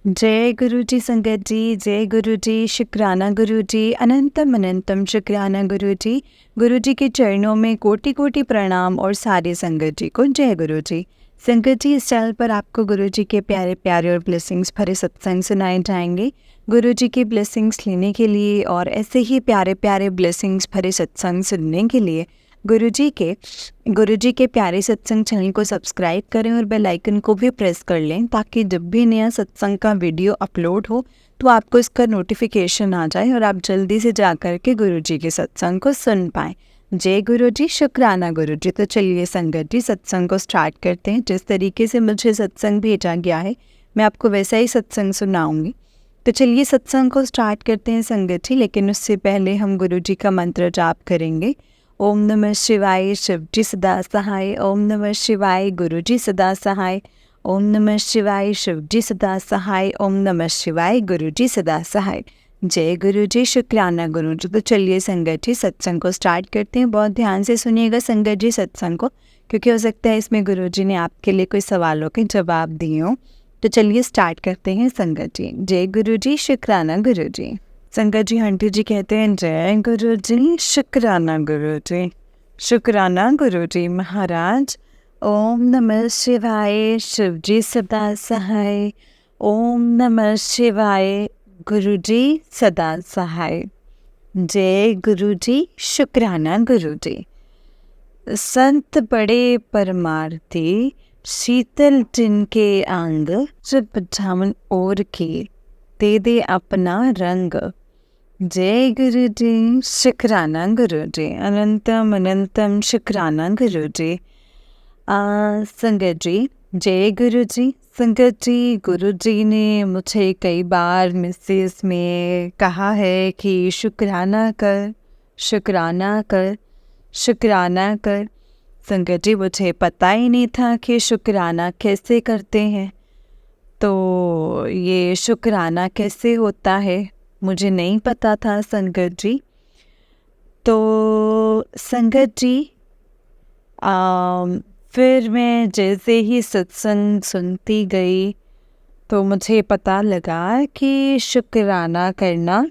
जय गुरु जी संगत जी, जय गुरु जी, शुक्राना गुरु जी, अनंतम अनंतम शुक्राना गुरु जी के चरणों में कोटि कोटि प्रणाम और सारे संगत जी को जय गुरु जी। संगत जी, इस चैनल पर आपको गुरु जी के प्यारे प्यारे और ब्लेसिंग्स भरे सत्संग सुनाए जाएंगे। गुरु जी की ब्लेसिंग्स लेने के लिए और ऐसे ही प्यारे प्यारे ब्लेसिंग्स भरे सत्संग सुनने के लिए गुरु जी के प्यारे सत्संग चैनल को सब्सक्राइब करें और बेल आइकन को भी प्रेस कर लें, ताकि जब भी नया सत्संग का वीडियो अपलोड हो तो आपको इसका नोटिफिकेशन आ जाए और आप जल्दी से जा कर के गुरु जी के सत्संग को सुन पाएँ। जय गुरु जी, शुक्राना गुरु जी। तो चलिए संगत जी, सत्संग को स्टार्ट करते हैं। जिस तरीके से मुझे सत्संग भेजा गया है मैं आपको वैसा ही सत्संग सुनाऊंगी। तो चलिए सत्संग को स्टार्ट करते हैं संगत जी, लेकिन उससे पहले हम गुरु जी का मंत्र जाप करेंगे। ओम नमः शिवाय, शिव जी सदा सहाय। ओम नमः शिवाय, गुरु जी सदा सहाय। ओम नमः शिवाय, शिव जी सदा सहाय। ओम नमः शिवाय, गुरु जी सदा सहाय। जय गुरु जी, शुक्राना गुरु जी। तो चलिए संगत जी, सत्संग को स्टार्ट करते हैं। बहुत ध्यान से सुनिएगा संगत जी सत्संग को, क्योंकि हो सकता है इसमें गुरु जी ने आपके लिए कोई सवालों के जवाब दिए हों। तो चलिए स्टार्ट करते हैं संगत जी। जय गुरु जी, शुक्राना गुरु जी। संगत जी, आंटी जी कहते हैं जय गुरु जी, शुक्राना गुरु जी, शुक्राना गुरु जी महाराज। ओम नमः शिवाय, शिव जी सदा सहाय। ओम नमः शिवाय, गुरु जी सदा सहाय। जय गुरु जी, शुक्राना गुरु जी। संत बड़े परमार्थी, शीतल जिनके अंग, जब जामन ओर के दे दे अपना रंग। जय गुरु जी, शुक्राना गुरु जी, अनंतम अनंतम शुक्राना गुरु जी। संगत जी, जय गुरु जी। संगत जी, गुरु जी ने मुझे कई बार मैसेज में कहा है कि शुक्राना कर, शुक्राना कर, शुक्राना कर। संगत जी, मुझे पता ही नहीं था कि शुक्राना कैसे करते हैं। तो ये शुक्राना कैसे होता है मुझे नहीं पता था संगत जी। तो संगत जी, फिर मैं जैसे ही सत्संग सुनती गई तो मुझे पता लगा कि शुक्राना करना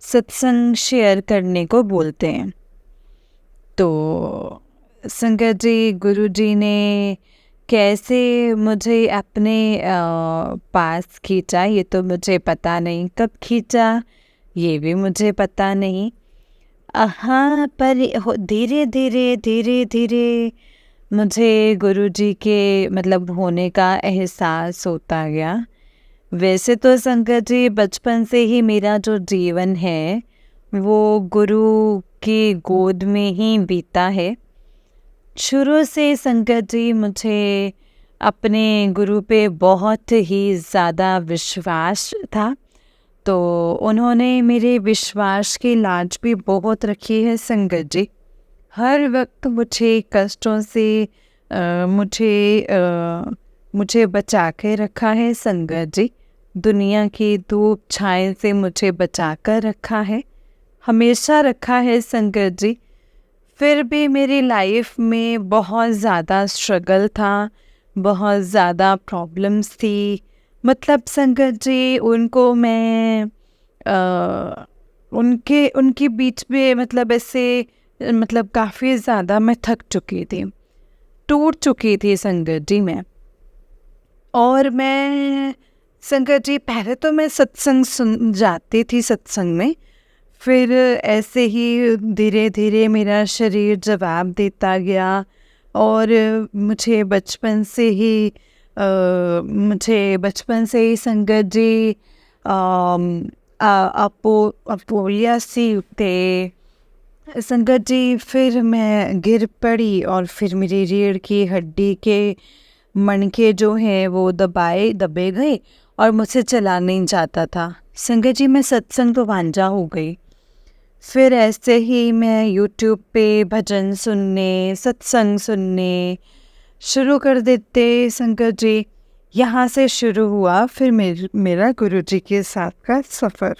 सत्संग शेयर करने को बोलते हैं। तो संगत जी, गुरु जी ने कैसे मुझे अपने पास खींचा ये तो मुझे पता नहीं, कब खींचा ये भी मुझे पता नहीं। हाँ, पर धीरे धीरे धीरे धीरे मुझे गुरु जी के मतलब होने का एहसास होता गया। वैसे तो संगत जी, बचपन से ही मेरा जो जीवन है वो गुरु की गोद में ही बीता है। शुरू से संगत जी मुझे अपने गुरु पे बहुत ही ज़्यादा विश्वास था, तो उन्होंने मेरे विश्वास की लाज भी बहुत रखी है संगत जी। हर वक्त मुझे कष्टों से मुझे बचा के रखा है संगत जी। दुनिया की धूप छाए से मुझे बचा कर रखा है, हमेशा रखा है संगत जी। फिर भी मेरी लाइफ में बहुत ज़्यादा स्ट्रगल था, बहुत ज़्यादा प्रॉब्लम्स थी। मतलब संगत जी, उनको मैं उनके बीच में मतलब ऐसे मतलब काफ़ी ज़्यादा मैं थक चुकी थी, टूट चुकी थी संगत जी मैं। और मैं संगत जी, पहले तो मैं सत्संग सुन जाती थी सत्संग में, फिर ऐसे ही धीरे धीरे मेरा शरीर जवाब देता गया और मुझे बचपन से ही संगत जी अपोलिया सी थे संगत जी। फिर मैं गिर पड़ी और फिर मेरी रीढ़ की हड्डी के मणके जो हैं वो दबे गए और मुझसे चला नहीं जाता था संगत जी। मैं सत्संग तो वांझा हो गई। फिर ऐसे ही मैं यूट्यूब पे भजन सुनने, सत्संग सुनने शुरू कर देते संगत जी। यहाँ से शुरू हुआ फिर मेरा गुरु जी के साथ का सफ़र।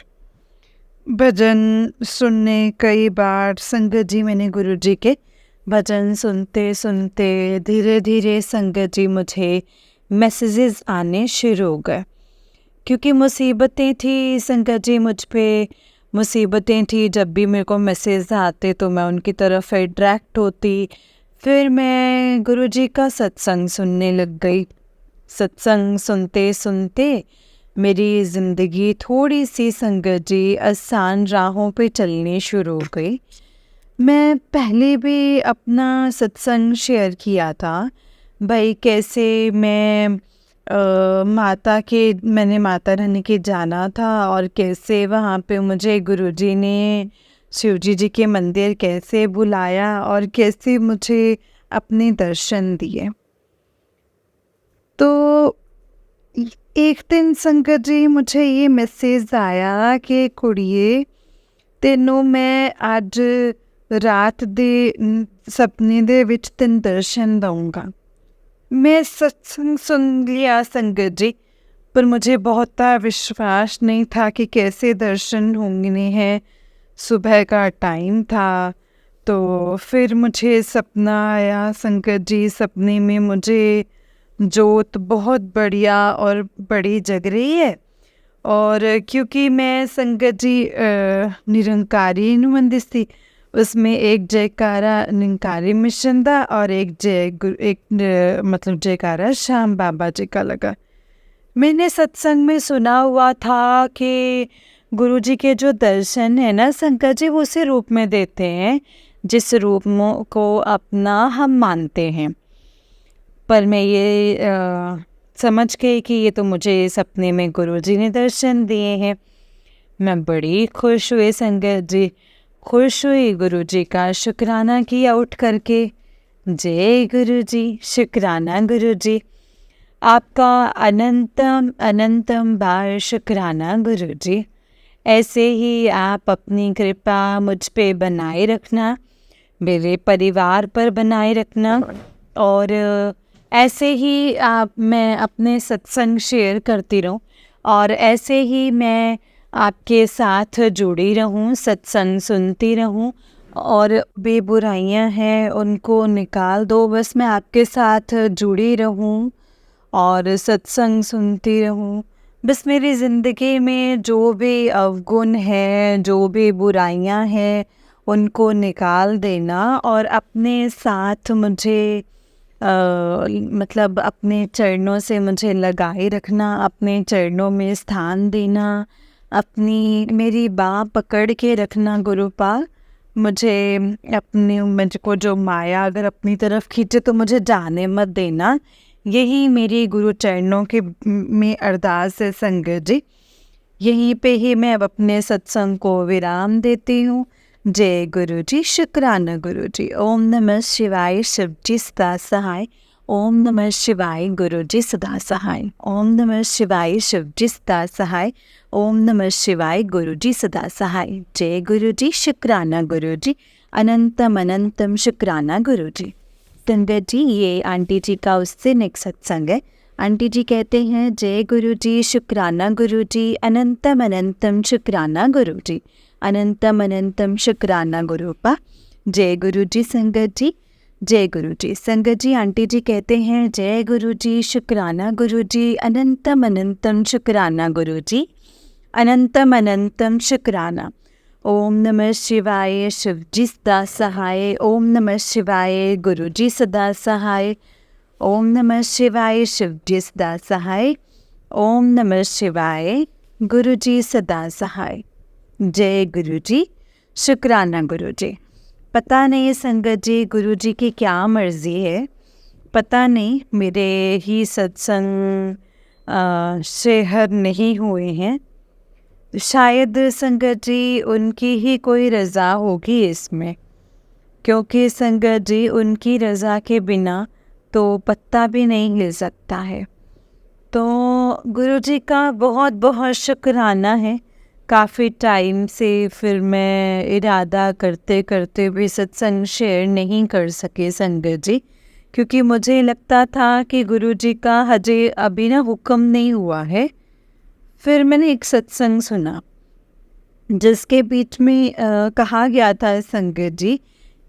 भजन सुनने कई बार संगत जी, मैंने गुरु जी के भजन सुनते सुनते धीरे धीरे संगत जी मुझे मैसेजेस आने शुरू हो गए क्योंकि मुसीबतें थी संगत जी मुझ पे, मुसीबतें थी। जब भी मेरे को मैसेज आते तो मैं उनकी तरफ अट्रैक्ट होती। फिर मैं गुरुजी का सत्संग सुनने लग गई। सत्संग सुनते सुनते मेरी ज़िंदगी थोड़ी सी संगत जी आसान राहों पे चलनी शुरू हो गई। मैं पहले भी अपना सत्संग शेयर किया था भाई, कैसे मैं मैंने माता रानी के जाना था और कैसे वहाँ पे मुझे गुरुजी ने शिवजी जी के मंदिर कैसे बुलाया और कैसे मुझे अपने दर्शन दिए। तो एक दिन संगत जी मुझे ये मैसेज आया कि कुड़िए ਤੈਨੂੰ मैं आज रात दे सपने दे विच तेन दर्शन दूंगा। मैं सत्संग सुन लिया संगत जी, पर मुझे बहुत विश्वास नहीं था कि कैसे दर्शन होंगे हैं। सुबह का टाइम था। तो फिर मुझे सपना आया संगत जी। सपने में मुझे जोत बहुत बढ़िया और बड़ी जग रही है, और क्योंकि मैं संगत जी निरंकारी नुमंदिस थी, उसमें एक जयकारा निरंकारी मिशन था और एक मतलब जयकारा श्याम बाबा जी का लगा। मैंने सत्संग में सुना हुआ था कि गुरुजी के जो दर्शन है ना संगत जी, वो उसी रूप में देते हैं जिस रूप को अपना हम मानते हैं। पर मैं ये समझ गई कि ये तो मुझे सपने में गुरुजी ने दर्शन दिए हैं। मैं बड़ी खुश हुई संगत जी, खुश हुई। गुरुजी का शुक्राना किया उठ करके। जय गुरुजी, शुक्राना गुरुजी, आपका अनंतम अनंतम बार शुक्राना गुरुजी। ऐसे ही आप अपनी कृपा मुझ पे बनाए रखना, मेरे परिवार पर बनाए रखना, और ऐसे ही मैं अपने सत्संग शेयर करती रहूं, और ऐसे ही मैं आपके साथ जुड़ी रहूं, सत्संग सुनती रहूं, और बेबुराइयां हैं उनको निकाल दो। बस मैं आपके साथ जुड़ी रहूं और सत्संग सुनती रहूं। बस मेरी ज़िंदगी में जो भी अवगुण है, जो भी बुराइयां हैं, उनको निकाल देना और अपने साथ मुझे मतलब अपने चरणों से मुझे लगाए रखना, अपने चरणों में स्थान देना, अपनी मेरी बाँह पकड़ के रखना गुरुपाल। मुझको जो माया अगर अपनी तरफ खींचे तो मुझे जाने मत देना। यही मेरी गुरु चरणों के में अरदास है संगत जी। यहीं पे ही मैं अब अपने सत्संग को विराम देती हूँ। जय गुरु जी, शुक्राना गुरु जी। ओम नमः शिवाय, शिव जी सदा सहाय। ओम नमः शिवाय, गुरु जी सदा सहाय। ओम नमः शिवाय, शिव जी सदा सहाय। ओम नमः शिवाय, गुरु जी सदा सहाय। जय गुरु जी, शुक्राना गुरु जी। अनंतम अनंतम शुक्राना गुरु जी। संगत जी, ये आंटी जी का उससे नेक्स्ट सत्संग है। आंटी जी कहते हैं, जय गुरु जी, शुक्राना गुरु जी, अनंतम अनंतम शुक्राना गुरु जी, अनंतम अनंतम शुक्राना गुरुपा। जय गुरु जी संगत जी, जय गुरु जी संगत जी। आंटी जी कहते हैं, जय गुरु जी, शुक्राना गुरु जी, अनंतम अनंतम शुक्राना गुरु जी, अनंतम अनंतम शुक्राना। ओम नमः शिवाय, शिव जी सदा सहाय। ओम नमः शिवाय, गुरु जी सदा सहाय। ओम नमः शिवाय, शिव जी सदा सहाय। ओम नमः शिवाय, गुरु जी सदा सहाय। जय गुरु जी, शुक्राना गुरु जी। पता नहीं संगत जी गुरु जी की क्या मर्जी है, पता नहीं मेरे ही सत्संग शेयर नहीं हुए हैं। शायद संगत जी उनकी ही कोई रज़ा होगी इसमें, क्योंकि संगत जी उनकी रज़ा के बिना तो पत्ता भी नहीं हिल सकता है। तो गुरु जी का बहुत बहुत शुक्राना है। काफ़ी टाइम से फिर मैं इरादा करते करते भी सत्संग शेयर नहीं कर सके संगत जी, क्योंकि मुझे लगता था कि गुरु जी का हजे अभी ना हुक्म नहीं हुआ है। फिर मैंने एक सत्संग सुना जिसके बीच में कहा गया था संगत जी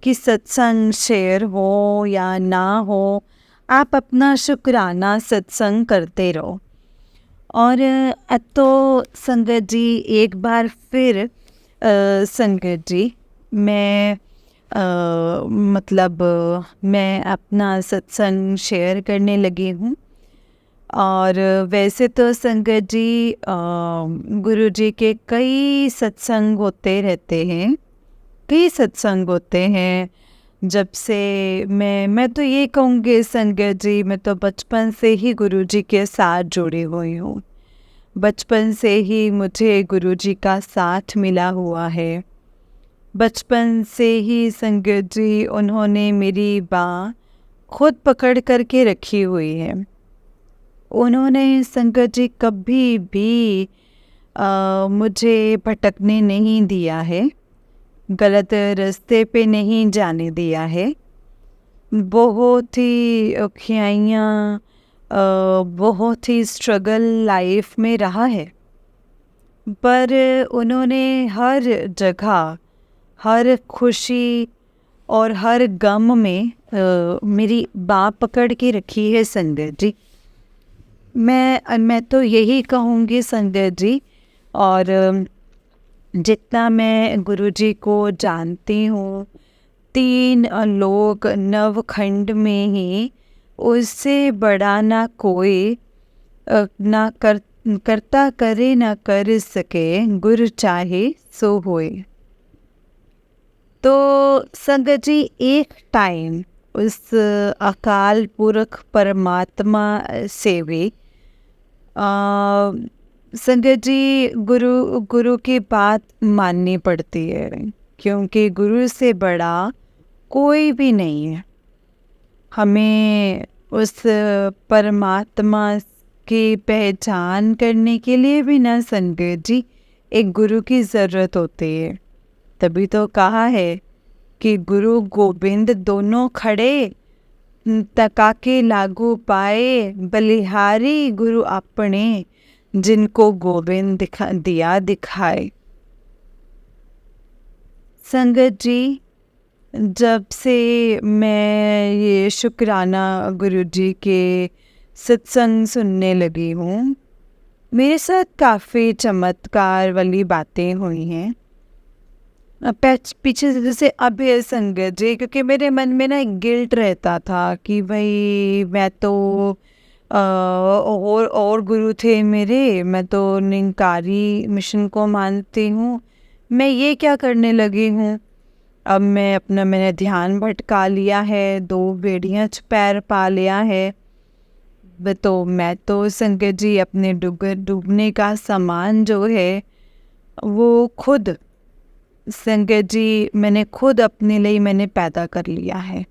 कि सत्संग शेयर हो या ना हो, आप अपना शुक्राना सत्संग करते रहो। और तो संगत जी एक बार फिर संगत जी मैं मतलब मैं अपना सत्संग शेयर करने लगी हूँ। और वैसे तो संगत जी गुरु जी के कई सत्संग होते रहते हैं, कई सत्संग होते हैं। जब से मैं तो ये कहूँगी संगत जी, मैं तो बचपन से ही गुरु जी के साथ जुड़ी हुई हूँ। बचपन से ही मुझे गुरु जी का साथ मिला हुआ है। बचपन से ही संगत जी उन्होंने मेरी बाँह खुद पकड़ करके रखी हुई है। उन्होंने संगत जी कभी भी मुझे भटकने नहीं दिया है, गलत रास्ते पे नहीं जाने दिया है। बहुत ही कठिनाइयाँ, बहुत ही स्ट्रगल लाइफ में रहा है, पर उन्होंने हर जगह, हर खुशी और हर गम में मेरी बाँह पकड़ के रखी है संगत जी। मैं तो यही कहूँगी संगत जी, और जितना मैं गुरुजी को जानती हूँ, 3 लोक नवखंड में ही उससे बड़ा ना कोई ना करता करे ना कर सके, गुरु चाहे सो होए। तो संगत जी एक टाइम उस अकाल पुरख परमात्मा से भी संगत जी गुरु की बात माननी पड़ती है, क्योंकि गुरु से बड़ा कोई भी नहीं है। हमें उस परमात्मा की पहचान करने के लिए भी ना संगत जी एक गुरु की ज़रूरत होती है। तभी तो कहा है कि गुरु गोविंद दोनों खड़े, तका के लागू पाए, बलिहारी गुरु अपने, जिनको गोविंद दिया दिखाए। संगत जी जब से मैं ये शुक्राना गुरु जी के सत्संग सुनने लगी हूँ, मेरे साथ काफ़ी चमत्कार वाली बातें हुई हैं। पीछे से जैसे अभी संगत जी, क्योंकि मेरे मन में ना एक गिल्ट रहता था कि भाई मैं तो और गुरु थे मेरे, मैं तो निरंकारी मिशन को मानती हूँ, मैं ये क्या करने लगी हूँ। अब मैंने ध्यान भटका लिया है, 2 बेड़ियाँ पैर पा लिया है, तो मैं तो संगत जी अपने डूबने का सामान जो है वो खुद संगत जी मैंने खुद अपने लिए मैंने पैदा कर लिया है।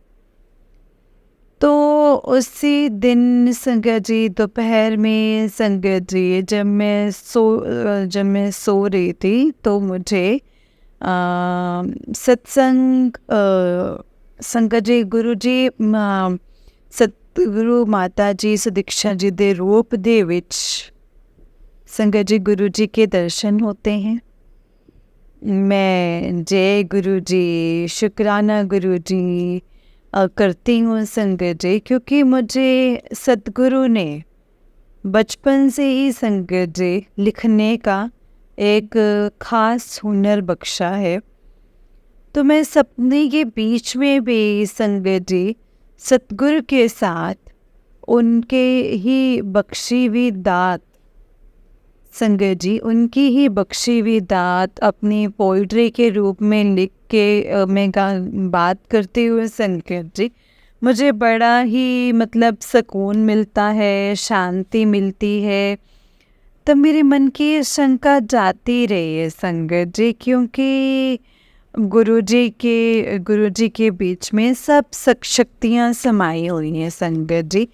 तो उसी दिन संगत जी दोपहर में संगत जी जब मैं सो रही थी, तो मुझे सत्संग संगत जी गुरु जी सतगुरु माता जी सुदीक्षा जी दे रूप दे विच संगत जी गुरु जी के दर्शन होते हैं। मैं जय गुरु जी, शुक्राना गुरु जी करती हूँ संगत जी, क्योंकि मुझे सतगुरु ने बचपन से ही संगत जी लिखने का एक ख़ास हुनर बख्शा है। तो मैं सपने के बीच में भी संगत जी सतगुरु के साथ उनके ही बख्शी हुई दात संगत जी, उनकी ही बख्शी हुई दात अपनी पोइट्री के रूप में लिख के मैं बात करते हुए संगत जी मुझे बड़ा ही मतलब सुकून मिलता है, शांति मिलती है। तब मेरे मन की शंका जाती रही है संगत जी, क्योंकि गुरु जी के बीच में सब शक्तियाँ समाई हुई हैं संगत जी।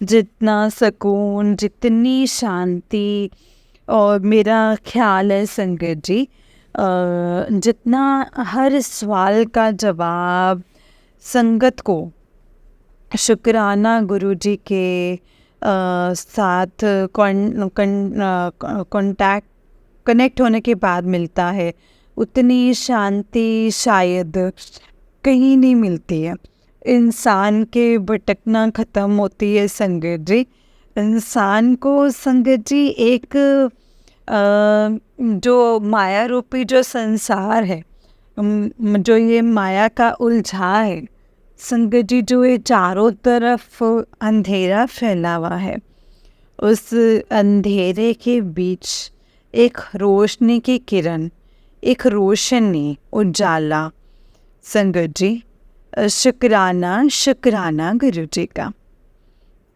जितना सुकून, जितनी शांति, और मेरा ख्याल है संगत जी जितना हर सवाल का जवाब संगत को शुक्राना गुरु जी के साथ कनेक्ट होने के बाद मिलता है, उतनी शांति शायद कहीं नहीं मिलती है। इंसान के भटकना ख़त्म होती है संगत जी, इंसान को संगत जी एक जो माया रूपी जो संसार है, जो ये माया का उलझा है संगत जी, जो ये चारों तरफ अंधेरा फैला हुआ है, उस अंधेरे के बीच एक रोशनी की किरण, एक रोशनी, उजाला संगत जी, शुक्राना शुक्राना गुरु जी का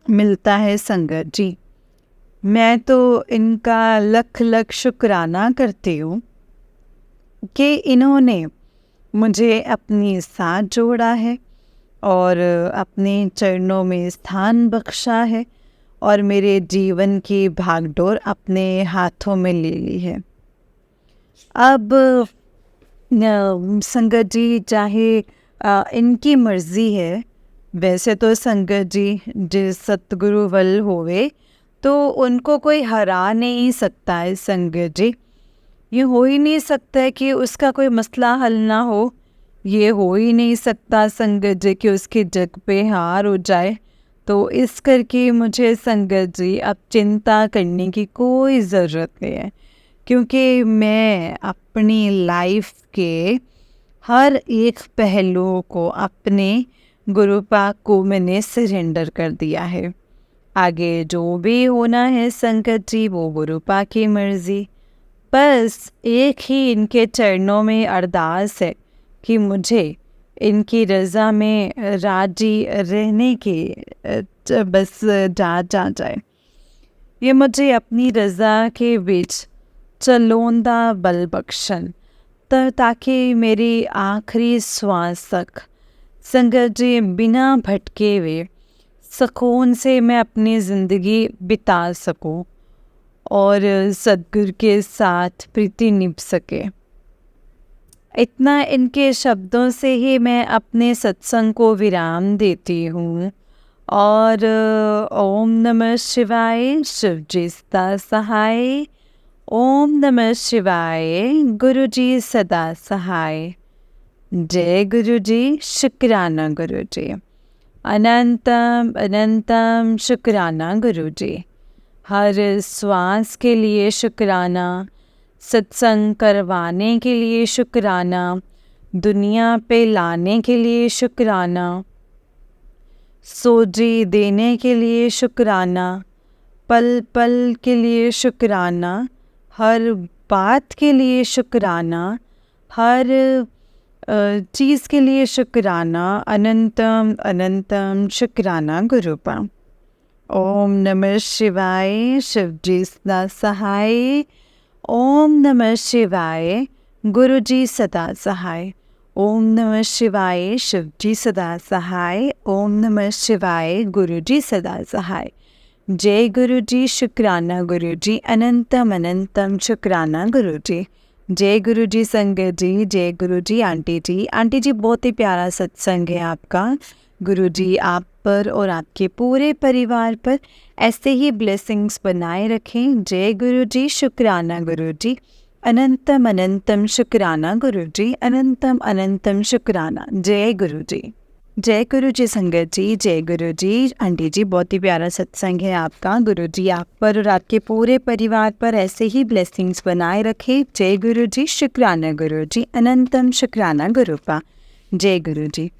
मिलता है संगत जी। मैं तो इनका लख लख शुक्राना करती हूँ कि इन्होंने मुझे अपने साथ जोड़ा है और अपने चरणों में स्थान बख्शा है और मेरे जीवन की भागडोर अपने हाथों में ले ली है। अब संगत जी चाहे इनकी मर्ज़ी है, वैसे तो संगत जी जिस सतगुरु वल होवे तो उनको कोई हरा नहीं सकता है संगत जी। ये हो ही नहीं सकता है कि उसका कोई मसला हल ना हो, ये हो ही नहीं सकता संगत जी कि उसके जग पे हार हो जाए। तो इस करके मुझे संगत जी अब चिंता करने की कोई ज़रूरत नहीं है, क्योंकि मैं अपनी लाइफ के हर एक पहलू को अपने गुरु पाक को मैंने सरेंडर कर दिया है। आगे जो भी होना है संगत जी वो गुरु पाक की मर्ज़ी। बस एक ही इनके चरणों में अरदास है कि मुझे इनकी रज़ा में राजी रहने की बस जा जाए। ये मुझे अपनी रज़ा के बीच चलोंदा बल बख्शन ताकि मेरी आखिरी श्वास तक संगत जी बिना भटके हुए सुकून से मैं अपनी ज़िंदगी बिता सकूं और सद्गुरु के साथ प्रीति निभ सके। इतना इनके शब्दों से ही मैं अपने सत्संग को विराम देती हूँ। और ओम नमः शिवाय, शिव जी सदा सहाय। ओम नमः शिवाय, गुरु जी सदा सहाय। जय गुरु जी, शुक्राना गुरु जी। अनंतम अनंतम शुक्राना गुरु जी। हर श्वास के लिए शुक्राना, सत्संग करवाने के लिए शुक्राना, दुनिया पे लाने के लिए शुक्राना, सोजी देने के लिए शुक्राना, पल पल के लिए शुक्राना, हर बात के लिए शुक्राना, हर चीज़ के लिए शुक्राना। अनंतम अनंतम शुक्राना गुरुपा। ओम नमः शिवाय, शिव जी सदा सहाय। ओम नमः शिवाय, गुरु जी सदा सहाय। ओम नमः शिवाय, शिव जी सदा सहाय। ओम नमः शिवाय, गुरु जी सदा सहाय। जय गुरु जी, शुक्राना गुरु जी। अनंतम अनंतम शुक्राना गुरु जी। जय गुरु जी संगत जी, जय गुरु जी आंटी जी। आंटी जी बहुत ही प्यारा सत्संग है आपका। गुरु जी आप पर और आपके पूरे परिवार पर ऐसे ही ब्लेसिंग्स बनाए रखें। जय गुरु जी, शुक्राना गुरु जी। अनंतम अनंतम शुक्राना गुरु जी। अनंतम अनंतम शुक्राना। जय गुरु जी। जय गुरु जी संगत जी, जय गुरु जी आंटी जी। बहुत ही प्यारा सत्संग है आपका। गुरु जी आप पर और आपके पूरे परिवार पर ऐसे ही ब्लेसिंग्स बनाए रखे। जय गुरु जी, शुक्राना गुरु जी। अनंतम शुक्राना गुरुपा। जय गुरु जी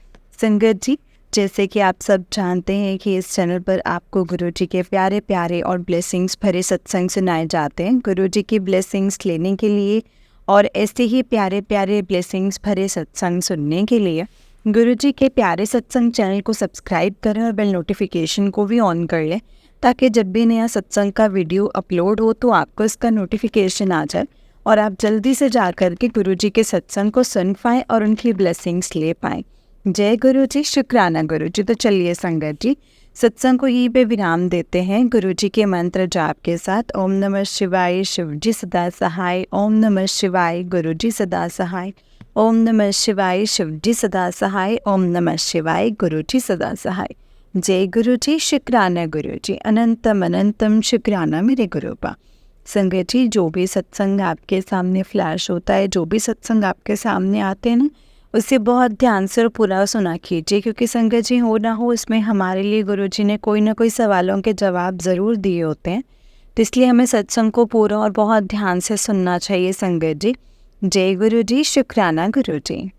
संगत जी। जैसे कि आप सब जानते हैं कि इस चैनल पर आपको गुरु जी के प्यारे प्यारे और ब्लेसिंग्स भरे सत्संग सुनाए जाते हैं। गुरु जी की ब्लेसिंग्स लेने के लिए और ऐसे ही प्यारे प्यारे ब्लेसिंग्स भरे सत्संग सुनने के लिए गुरु जी के प्यारे सत्संग चैनल को सब्सक्राइब करें और बेल नोटिफिकेशन को भी ऑन कर लें, ताकि जब भी नया सत्संग का वीडियो अपलोड हो तो आपको इसका नोटिफिकेशन आ जाए और आप जल्दी से जा कर के गुरु जी के सत्संग को सुन पाएँ और उनकी ब्लेसिंग्स ले पाएँ। जय गुरु जी, शुक्राना गुरु जी। तो चलिए संगत जी सत्संग को यहीं पे विराम देते हैं गुरु जी के मंत्र जाप के साथ। ओम नमः शिवाय, शिव जी सदा सहाय। ओम नमः शिवाय, गुरु जी सदा सहाय। ओम नमः शिवाय, शिव जी सदा सहाय। ओम नमः शिवाय, गुरु जी सदा सहाय। जय गुरु जी, शुक्राना गुरु जी। अनंतम अनंतम शुक्राना मेरे गुरुपा। संगत जी जो भी सत्संग आपके सामने फ्लैश होता है, जो भी सत्संग आपके सामने आते हैं ना, उसे बहुत ध्यान से और पूरा सुना कीजिए, क्योंकि संगत जी हो ना हो इसमें हमारे लिए गुरुजी ने कोई ना कोई सवालों के जवाब ज़रूर दिए होते हैं। तो इसलिए हमें सत्संग को पूरा और बहुत ध्यान से सुनना चाहिए संगत जी। जय गुरु जी, शुक्राना गुरु जी।